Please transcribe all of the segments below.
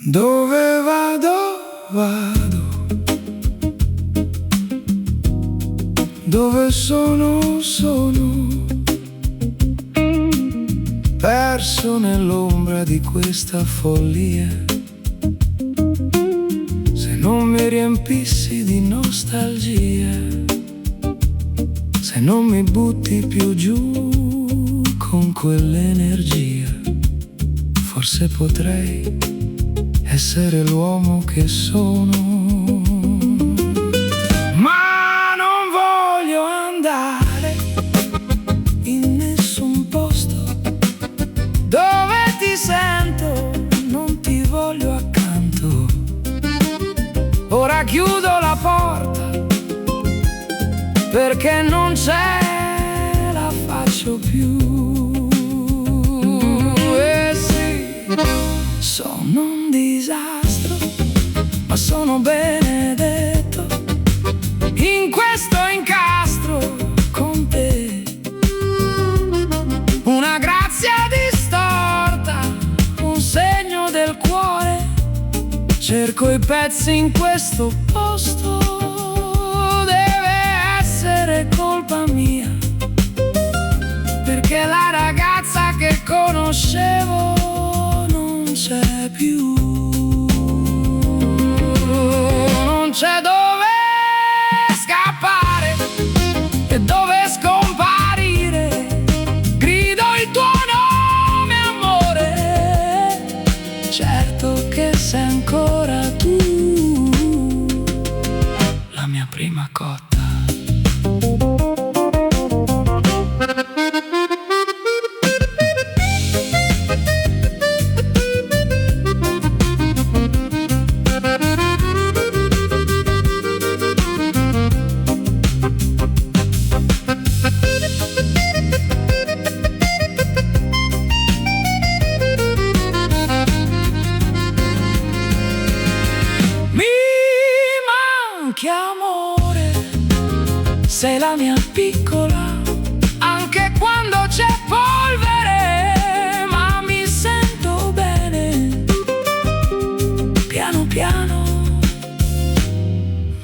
Dove vado, vado. Dove sono, sono. Perso nell'ombra di questa follia. Se non mi riempissi di nostalgia, se non mi butti più giù con quell'energia, forse potrei essere l'uomo che sono. Ma non voglio andare in nessun posto dove ti sento, non ti voglio accanto. Ora chiudo la porta perché non ce la faccio più. Sì, sono un disastro, ma sono benedetto in questo incastro con te. Una grazia distorta, un segno del cuore. Cerco i pezzi in questo posto. Deve essere colpa mia, perché la ragazza che conoscevo non c'è più. Non c'è dove scappare e dove scomparire. Grido il tuo nome, amore. Certo che sei ancora tu, la mia prima cotta. Che amore, sei la mia piccola, anche quando c'è polvere, ma mi sento bene, piano piano,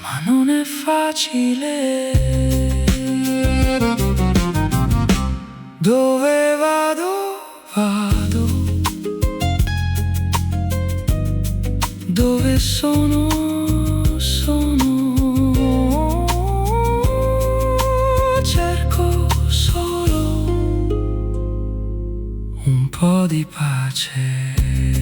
ma non è facile. Dove vado, vado. Dove sono, sono. Un po' di pace.